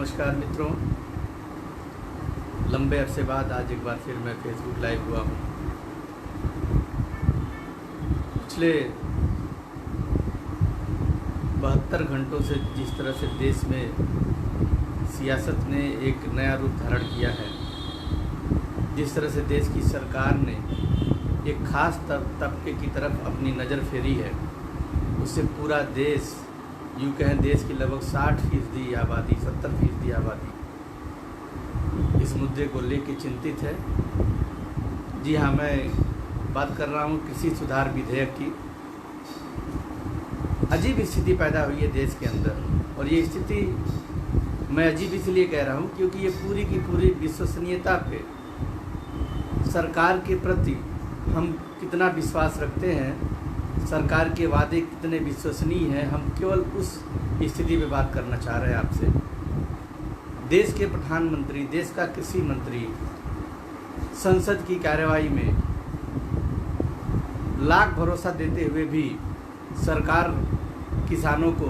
नमस्कार मित्रों, लंबे अरसे बाद आज एक बार फिर मैं फेसबुक लाइव हुआ हूँ। पिछले 72 घंटों से जिस तरह से देश में सियासत ने एक नया रूप धारण किया है, जिस तरह से देश की सरकार ने एक ख़ास तबके की तरफ अपनी नज़र फेरी है, उससे पूरा देश, यूँ कहें देश की लगभग 60% आबादी, 70% आबादी इस मुद्दे को लेकर चिंतित है। जी हाँ, मैं बात कर रहा हूँ कृषि सुधार विधेयक की। अजीब स्थिति पैदा हुई है देश के अंदर, और ये स्थिति मैं अजीब इसलिए कह रहा हूँ क्योंकि ये पूरी की पूरी विश्वसनीयता पे, सरकार के प्रति हम कितना विश्वास रखते हैं, सरकार के वादे कितने विश्वसनीय हैं, हम केवल उस स्थिति पे बात करना चाह रहे हैं आपसे। देश के प्रधानमंत्री, देश का कृषि मंत्री संसद की कार्यवाही में लाख भरोसा देते हुए भी सरकार किसानों को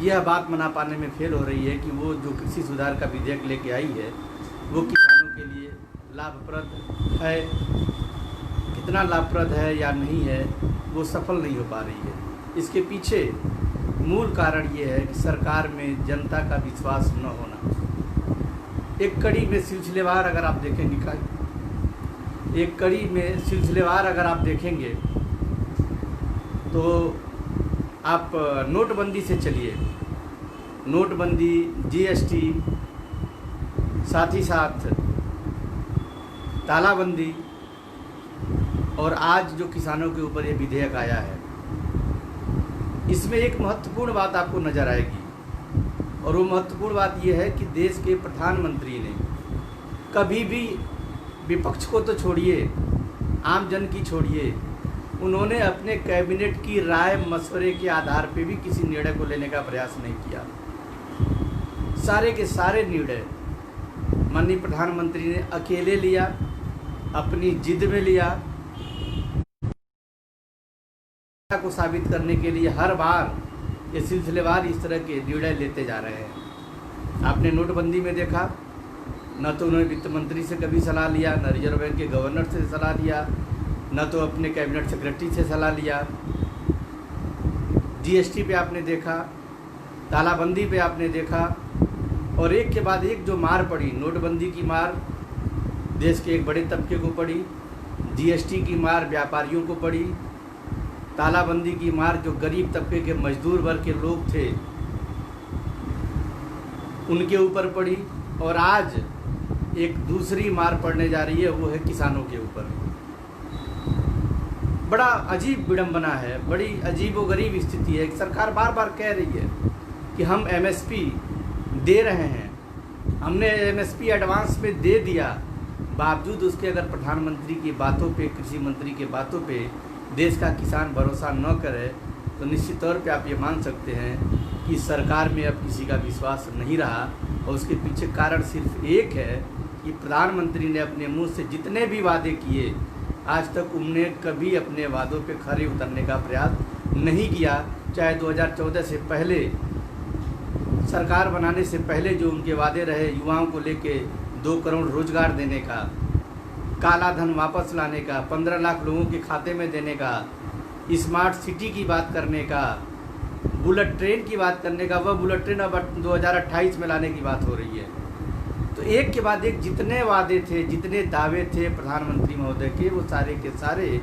यह बात मना पाने में फेल हो रही है कि वो जो कृषि सुधार का विधेयक लेके आई है वो किसानों के लिए लाभप्रद है, कितना लाभप्रद है या नहीं है, वो सफल नहीं हो पा रही है। इसके पीछे मूल कारण ये है कि सरकार में जनता का विश्वास न होना। एक कड़ी में सिलसिलेवार अगर आप देखेंगे तो आप नोटबंदी से चलिए, नोटबंदी, जीएसटी, साथ ही साथ तालाबंदी, और आज जो किसानों के ऊपर ये विधेयक आया है, इसमें एक महत्वपूर्ण बात आपको नज़र आएगी, और वो महत्वपूर्ण बात ये है कि देश के प्रधानमंत्री ने कभी भी विपक्ष को तो छोड़िए, आम जन की छोड़िए, उन्होंने अपने कैबिनेट की राय मशवरे के आधार पे भी किसी निर्णय को लेने का प्रयास नहीं किया। सारे के सारे निर्णय माननीय प्रधानमंत्री ने अकेले लिया, अपनी जिद में लिया, को साबित करने के लिए हर बार ये सिलसिलेवार इस तरह के निर्णय लेते जा रहे हैं। आपने नोटबंदी में देखा, न तो उन्होंने वित्त मंत्री से कभी सलाह लिया, न रिजर्व बैंक के गवर्नर से सलाह लिया, न तो अपने कैबिनेट सेक्रेटरी से सलाह लिया। जीएसटी पे आपने देखा, तालाबंदी पे आपने देखा, और एक के बाद एक जो मार पड़ी, नोटबंदी की मार देश के एक बड़े तबके को पड़ी, जीएसटी की मार व्यापारियों को पड़ी, तालाबंदी की मार जो गरीब तबके के मजदूर वर्ग के लोग थे उनके ऊपर पड़ी, और आज एक दूसरी मार पड़ने जा रही है, वो है किसानों के ऊपर। बड़ा अजीब विडंबना है, बड़ी अजीबोगरीब स्थिति है। सरकार बार बार कह रही है कि हम एमएसपी दे रहे हैं, हमने एमएसपी एडवांस में दे दिया, बावजूद उसके अगर प्रधानमंत्री की बातों पे, कृषि मंत्री की बातों पे देश का किसान भरोसा न करे तो निश्चित तौर पे आप ये मान सकते हैं कि सरकार में अब किसी का विश्वास नहीं रहा। और उसके पीछे कारण सिर्फ एक है कि प्रधानमंत्री ने अपने मुंह से जितने भी वादे किए, आज तक उन्होंने कभी अपने वादों पे खरे उतरने का प्रयास नहीं किया। चाहे 2014 से पहले, सरकार बनाने से पहले जो उनके वादे रहे, युवाओं को लेके 2 करोड़ रोजगार देने का, काला धन वापस लाने का, 15 लाख लोगों के खाते में देने का, स्मार्ट सिटी की बात करने का, बुलेट ट्रेन की बात करने का, वह बुलेट ट्रेन अब 2028 में लाने की बात हो रही है। तो एक के बाद एक जितने वादे थे, जितने दावे थे प्रधानमंत्री महोदय के, वो सारे के सारे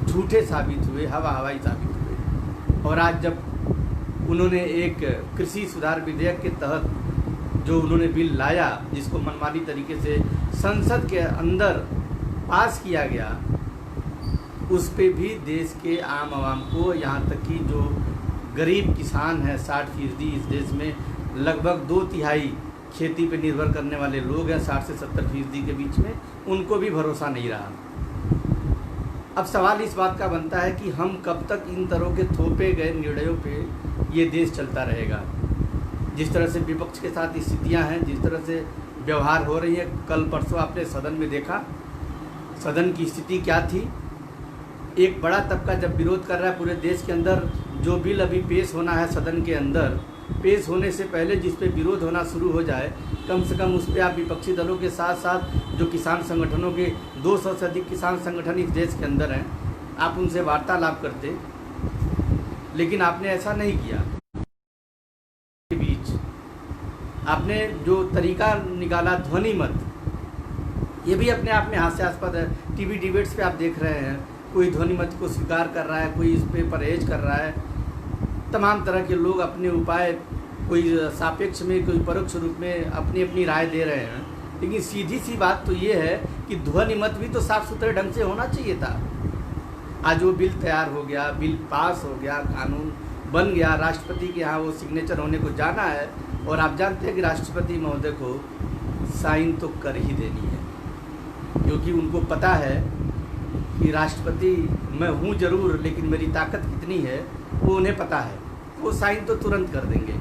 झूठे साबित हुए, हवाई साबित हुए। और आज जब उन्होंने एक कृषि सुधार विधेयक के तहत जो उन्होंने बिल लाया, जिसको मनमानी तरीके से संसद के अंदर पास किया गया, उस पे भी देश के आम आवाम को, यहाँ तक कि जो गरीब किसान हैं, 60% इस देश में, लगभग 2/3 खेती पे निर्भर करने वाले लोग हैं, 60 से 70% के बीच में, उनको भी भरोसा नहीं रहा। अब सवाल इस बात का बनता है कि हम कब तक इन तरह के थोपे गए निर्णयों पे ये देश चलता रहेगा। जिस तरह से विपक्ष के साथ स्थितियाँ हैं, जिस तरह से व्यवहार हो रही है, कल परसों आपने सदन में देखा, सदन की स्थिति क्या थी। एक बड़ा तबका जब विरोध कर रहा है पूरे देश के अंदर, जो बिल अभी पेश होना है सदन के अंदर, पेश होने से पहले जिस पे विरोध होना शुरू हो जाए, कम से कम उस पर आप विपक्षी दलों के साथ साथ जो किसान संगठनों के 200 से अधिक किसान संगठन इस देश के अंदर हैं, आप उनसे वार्तालाप करते, लेकिन आपने ऐसा नहीं किया। के बीच आपने जो तरीका निकाला ध्वनि मत, ये भी अपने आप में हास्यास्पद है। टीवी डिबेट्स पे आप देख रहे हैं, कोई ध्वनि मत को स्वीकार कर रहा है, कोई इस पे परहेज कर रहा है। तमाम तरह के लोग अपने उपाय, कोई सापेक्ष में, कोई परोक्ष रूप में अपनी अपनी राय दे रहे हैं। लेकिन सीधी सी बात तो ये है कि ध्वनि मत भी तो साफ सुथरे ढंग से होना चाहिए था। आज वो बिल तैयार हो गया, बिल पास हो गया, कानून बन गया, राष्ट्रपति के यहाँ वो सिग्नेचर होने को जाना है, और आप जानते हैं कि राष्ट्रपति महोदय को साइन तो कर ही देनी है, क्योंकि उनको पता है कि राष्ट्रपति मैं हूँ ज़रूर, लेकिन मेरी ताकत कितनी है वो उन्हें पता है। वो साइन तो तुरंत कर देंगे।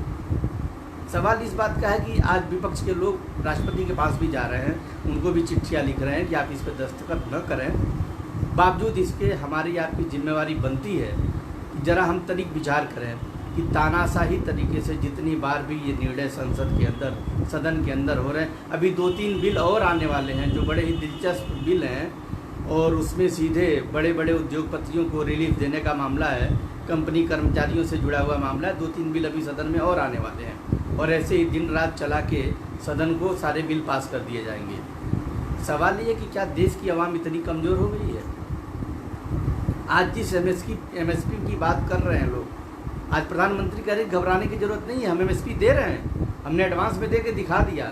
सवाल इस बात का है कि आज विपक्ष के लोग राष्ट्रपति के पास भी जा रहे हैं, उनको भी चिट्ठियाँ लिख रहे हैं कि आप इस पर दस्तखत न करें। बावजूद इसके हमारी आपकी जिम्मेवारी बनती है कि ज़रा हम तनिक विचार करें कि तानाशाही तरीके से जितनी बार भी ये निर्णय संसद के अंदर, सदन के अंदर हो रहे हैं, अभी 2-3 बिल और आने वाले हैं जो बड़े ही दिलचस्प बिल हैं, और उसमें सीधे बड़े बड़े उद्योगपतियों को रिलीफ देने का मामला है, कंपनी कर्मचारियों से जुड़ा हुआ मामला है। 2-3 बिल अभी सदन में और आने वाले हैं, और ऐसे ही दिन रात चला के सदन को सारे बिल पास कर दिए जाएंगे। सवाल ये है कि क्या देश की आवाम इतनी कमज़ोर हो गई है? आज जिस एमएसपी की बात कर रहे हैं लोग, आज प्रधानमंत्री कह रहे घबराने की ज़रूरत नहीं है, हम एमएसपी दे रहे हैं, हमने एडवांस में दे के दिखा दिया।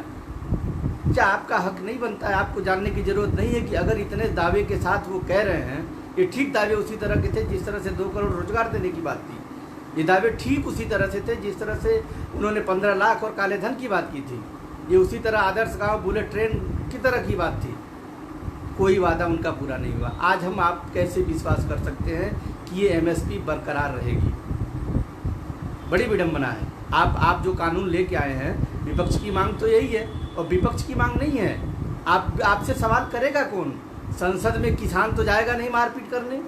क्या आपका हक नहीं बनता है? आपको जानने की ज़रूरत नहीं है कि अगर इतने दावे के साथ वो कह रहे हैं, ये ठीक दावे उसी तरह के थे जिस तरह से 2 करोड़ रोजगार देने की बात थी। ये दावे ठीक उसी तरह से थे जिस तरह से उन्होंने 15 लाख और काले धन की बात की थी। ये उसी तरह आदर्श गाँव बुलेट ट्रेन की तरह की बात थी। कोई वादा उनका पूरा नहीं हुआ। आज हम आप कैसे विश्वास कर सकते हैं कि ये एमएसपी बरकरार रहेगी? बड़ी विडंबना है। आप जो कानून लेके आए हैं, विपक्ष की मांग तो यही है, और विपक्ष की मांग नहीं है। आपसे सवाल करेगा कौन? संसद में किसान तो जाएगा नहीं मारपीट करने।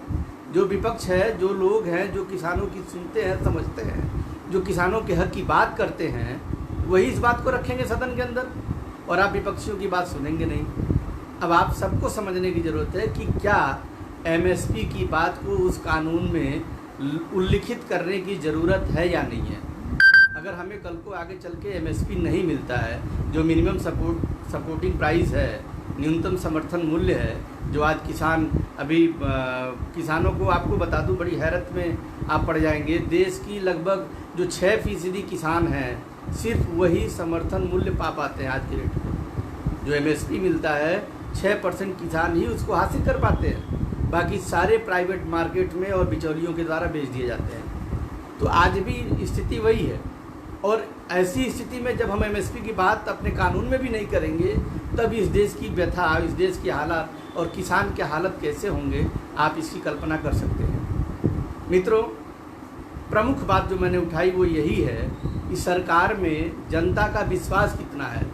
जो विपक्ष है, जो लोग हैं जो किसानों की सुनते हैं, समझते हैं, जो किसानों के हक की बात करते हैं, वही इस बात को रखेंगे सदन के अंदर, और आप विपक्षियों की बात सुनेंगे नहीं। अब आप सबको समझने की ज़रूरत है कि क्या एमएसपी की बात को उस कानून में उल्लिखित करने की ज़रूरत है या नहीं है। अगर हमें कल को आगे चल के एमएसपी नहीं मिलता है, जो मिनिमम सपोर्टिंग प्राइस है, न्यूनतम समर्थन मूल्य है, जो आज किसान अभी किसानों को आपको बता दूं, बड़ी हैरत में आप पड़ जाएंगे। देश की लगभग जो 6% किसान हैं, सिर्फ वही समर्थन मूल्य पा पाते हैं आज की डेट में। जो एमएसपी मिलता है, 6% किसान ही उसको हासिल कर पाते हैं, बाकी सारे प्राइवेट मार्केट में और बिचौलियों के द्वारा बेच दिए जाते हैं। तो आज भी स्थिति वही है, और ऐसी स्थिति में जब हम एमएसपी की बात अपने कानून में भी नहीं करेंगे, तब इस देश की व्यथा, इस देश की हालत और किसान के हालत कैसे होंगे, आप इसकी कल्पना कर सकते हैं। मित्रों, प्रमुख बात जो मैंने उठाई वो यही है कि सरकार में जनता का विश्वास कितना है।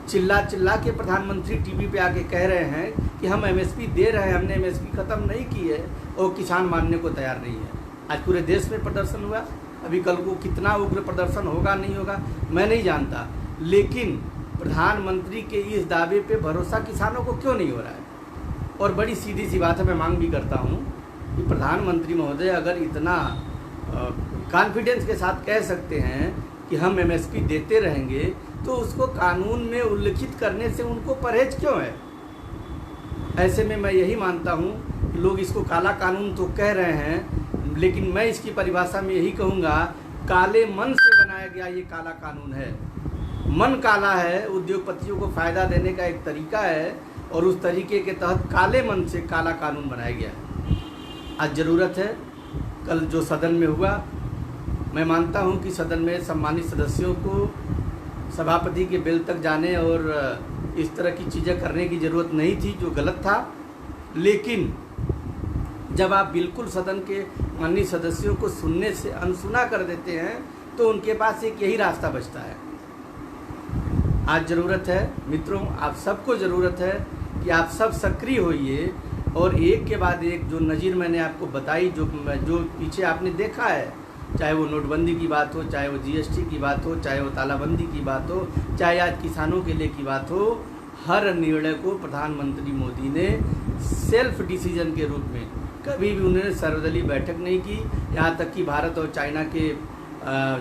चिल्ला चिल्ला के प्रधानमंत्री टीवी पे आके कह रहे हैं कि हम एमएसपी दे रहे हैं, हमने एमएसपी ख़त्म नहीं की है, और किसान मानने को तैयार नहीं है। आज पूरे देश में प्रदर्शन हुआ, अभी कल को कितना उग्र प्रदर्शन होगा नहीं होगा मैं नहीं जानता, लेकिन प्रधानमंत्री के इस दावे पे भरोसा किसानों को क्यों नहीं हो रहा है? और बड़ी सीधी सी बात है, मैं मांग भी करता हूँ कि प्रधानमंत्री महोदय अगर इतना कॉन्फिडेंस के साथ कह सकते हैं कि हम एमएसपी देते रहेंगे, तो उसको कानून में उल्लिखित करने से उनको परहेज क्यों है? ऐसे में मैं यही मानता हूँ कि लोग इसको काला कानून तो कह रहे हैं, लेकिन मैं इसकी परिभाषा में यही कहूँगा, काले मन से बनाया गया ये काला कानून है। मन काला है, उद्योगपतियों को फ़ायदा देने का एक तरीका है, और उस तरीके के तहत काले मन से काला कानून बनाया गया है। आज ज़रूरत है, कल जो सदन में हुआ, मैं मानता हूं कि सदन में सम्मानित सदस्यों को सभापति के बेल तक जाने और इस तरह की चीज़ें करने की ज़रूरत नहीं थी, जो गलत था। लेकिन जब आप बिल्कुल सदन के माननीय सदस्यों को सुनने से अनसुना कर देते हैं, तो उनके पास एक यही रास्ता बचता है। आज ज़रूरत है मित्रों, आप सबको ज़रूरत है कि आप सब सक्रिय होइए, और एक के बाद एक जो नज़ीर मैंने आपको बताई, जो पीछे आपने देखा है चाहे वो नोटबंदी की बात हो, चाहे वो जीएसटी की बात हो, चाहे वो तालाबंदी की बात हो, चाहे आज किसानों के लिए की बात हो, हर निर्णय को प्रधानमंत्री मोदी ने सेल्फ डिसीजन के रूप में, कभी भी उन्होंने सर्वदलीय बैठक नहीं की। यहाँ तक कि भारत और चाइना के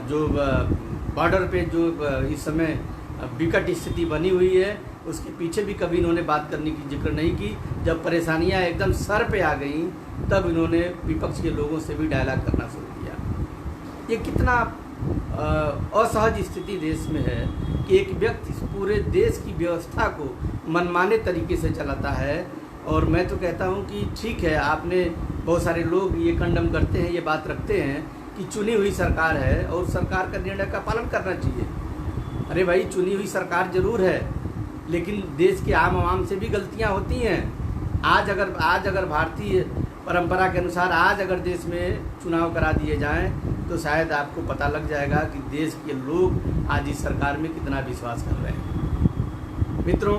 जो बॉर्डर पे जो इस समय विकट स्थिति बनी हुई है, उसके पीछे भी कभी इन्होंने बात करने की जिक्र नहीं की। जब परेशानियां एकदम सर पे आ गई, तब इन्होंने विपक्ष के लोगों से भी डायलॉग करना शुरू किया। ये कितना असहज स्थिति देश में है कि एक व्यक्ति पूरे देश की व्यवस्था को मनमाने तरीके से चलाता है। और मैं तो कहता हूँ कि ठीक है, आपने बहुत सारे लोग ये कंडम करते हैं, ये बात रखते हैं कि चुनी हुई सरकार है और सरकार का निर्णय का पालन करना चाहिए। अरे भाई, चुनी हुई सरकार जरूर है, लेकिन देश के आम आवाम से भी गलतियां होती हैं। आज अगर भारतीय परंपरा के अनुसार आज अगर देश में चुनाव करा दिए जाएं, तो शायद आपको पता लग जाएगा कि देश के लोग आज इस सरकार में कितना विश्वास कर रहे हैं। मित्रों,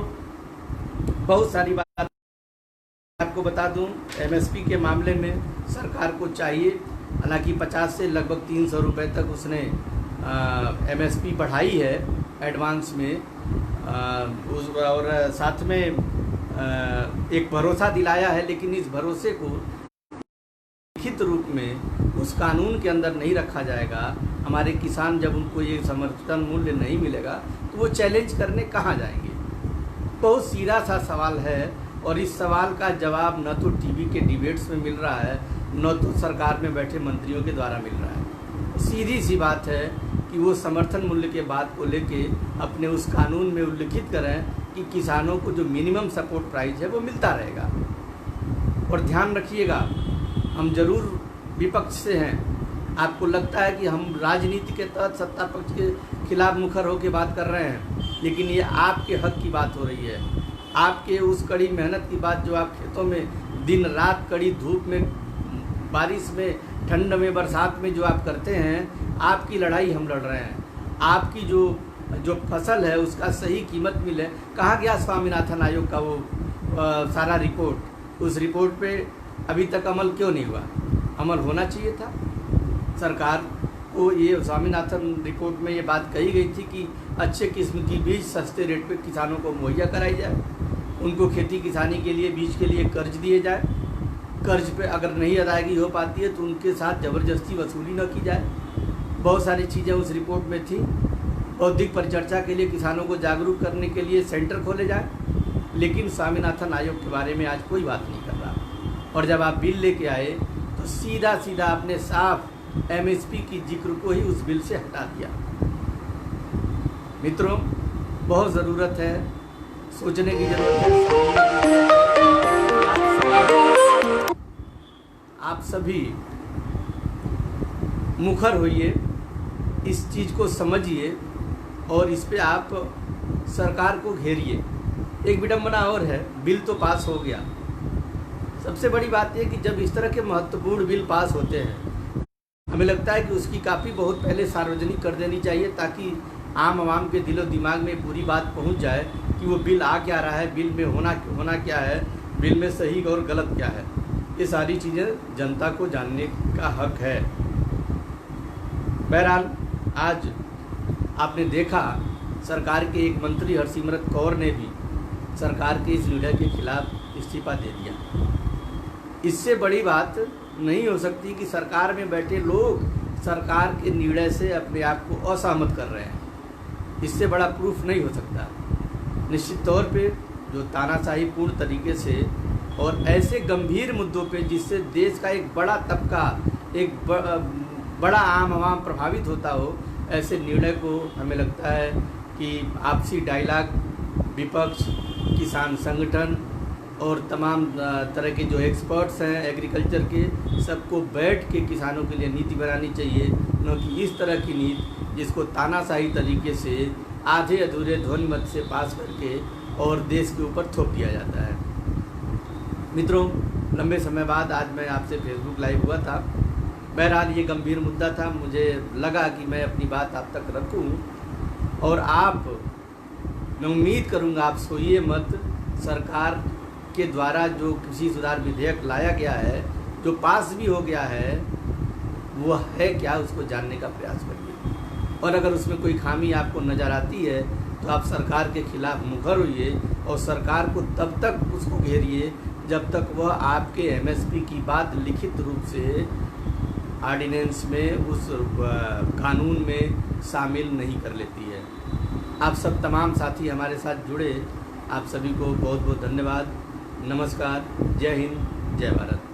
बहुत सारी बात आपको बता दूं, एमएसपी के मामले में सरकार को चाहिए, हालांकि 50 से लगभग 300 रुपये तक उसने एमएसपी बढ़ाई है एडवांस में, और साथ में एक भरोसा दिलाया है, लेकिन इस भरोसे को लिखित रूप में उस कानून के अंदर नहीं रखा जाएगा। हमारे किसान जब उनको ये समर्थन मूल्य नहीं मिलेगा तो वो चैलेंज करने कहाँ जाएंगे। बहुत सीधा सा सवाल है, और इस सवाल का जवाब न तो टीवी के डिबेट्स में मिल रहा है, न तो सरकार में बैठे मंत्रियों के द्वारा मिल रहा है। सीधी सी बात है कि वो समर्थन मूल्य के बात को लेके अपने उस कानून में उल्लिखित करें कि किसानों को जो मिनिमम सपोर्ट प्राइस है वो मिलता रहेगा। और ध्यान रखिएगा, हम जरूर विपक्ष से हैं, आपको लगता है कि हम राजनीति के तहत सत्ता पक्ष के खिलाफ मुखर होकर बात कर रहे हैं, लेकिन ये आपके हक की बात हो रही है। आपके उस कड़ी मेहनत की बात जो आप खेतों में दिन रात कड़ी धूप में, बारिश में, ठंड में, बरसात में जो आप करते हैं, आपकी लड़ाई हम लड़ रहे हैं। आपकी जो फसल है उसका सही कीमत मिले। कहाँ गया स्वामीनाथन आयोग का वो सारा रिपोर्ट? उस रिपोर्ट पे अभी तक अमल क्यों नहीं हुआ? अमल होना चाहिए था। सरकार को ये स्वामीनाथन रिपोर्ट में ये बात कही गई थी कि अच्छे किस्म की बीज सस्ते रेट पे किसानों को मुहैया कराई जाए, उनको खेती किसानी के लिए बीज के लिए कर्ज दिए जाए, कर्ज पे अगर नहीं अदायगी हो पाती है तो उनके साथ ज़बरदस्ती वसूली न की जाए। बहुत सारी चीज़ें उस रिपोर्ट में थी। बौद्धिक परिचर्चा के लिए किसानों को जागरूक करने के लिए सेंटर खोले जाए, लेकिन स्वामीनाथन आयोग के बारे में आज कोई बात नहीं कर रहा। और जब आप बिल लेके आए तो सीधा सीधा आपने साफ एमएसपी की जिक्र को ही उस बिल से हटा दिया। मित्रों, बहुत ज़रूरत है, सोचने की ज़रूरत है। आप सभी मुखर होइए, इस चीज़ को समझिए और इस पे आप सरकार को घेरिए। एक विडंबना और है, बिल तो पास हो गया। सबसे बड़ी बात यह कि जब इस तरह के महत्वपूर्ण बिल पास होते हैं, हमें लगता है कि उसकी काफ़ी बहुत पहले सार्वजनिक कर देनी चाहिए, ताकि आम आवाम के दिलो दिमाग में पूरी बात पहुंच जाए कि वो बिल आ क्या रहा है, बिल में होना क्या है, बिल में सही और गलत क्या है। ये सारी चीज़ें जनता को जानने का हक है। बहरहाल, आज आपने देखा सरकार के एक मंत्री हरसिमरत कौर ने भी सरकार के इस निर्णय के खिलाफ इस्तीफा दे दिया। इससे बड़ी बात नहीं हो सकती कि सरकार में बैठे लोग सरकार के निर्णय से अपने आप को असहमत कर रहे हैं। इससे बड़ा प्रूफ नहीं हो सकता। निश्चित तौर पे जो तानाशाही पूर्ण तरीके से और ऐसे गंभीर मुद्दों पे जिससे देश का एक बड़ा तबका, एक बड़ा आम आवाम प्रभावित होता हो, ऐसे निर्णय को हमें लगता है कि आपसी डायलॉग, विपक्ष, किसान संगठन और तमाम तरह के जो एक्सपर्ट्स हैं एग्रीकल्चर के, सबको बैठ के किसानों के लिए नीति बनानी चाहिए, न कि इस तरह की नीति जिसको तानाशाही तरीके से आधे अधूरे ध्वनिमत से पास करके और देश के ऊपर थोप दिया जाता है। मित्रों, लंबे समय बाद आज मैं आपसे फेसबुक लाइव हुआ था। बहरहाल ये गंभीर मुद्दा था, मुझे लगा कि मैं अपनी बात आप तक रखूं और मैं उम्मीद करूंगा आप सोइए मत। सरकार के द्वारा जो कृषि सुधार विधेयक लाया गया है, जो पास भी हो गया है, वो है क्या, उसको जानने का प्रयास करिए। और अगर उसमें कोई खामी आपको नज़र आती है तो आप सरकार के खिलाफ मुखर होइए और सरकार को तब तक उसको घेरिए जब तक वह आपके एमएसपी की बात लिखित रूप से ऑर्डिनेंस में, उस कानून में शामिल नहीं कर लेती है। आप सब तमाम साथी हमारे साथ जुड़े, आप सभी को बहुत बहुत धन्यवाद। नमस्कार, जय हिंद, जय भारत।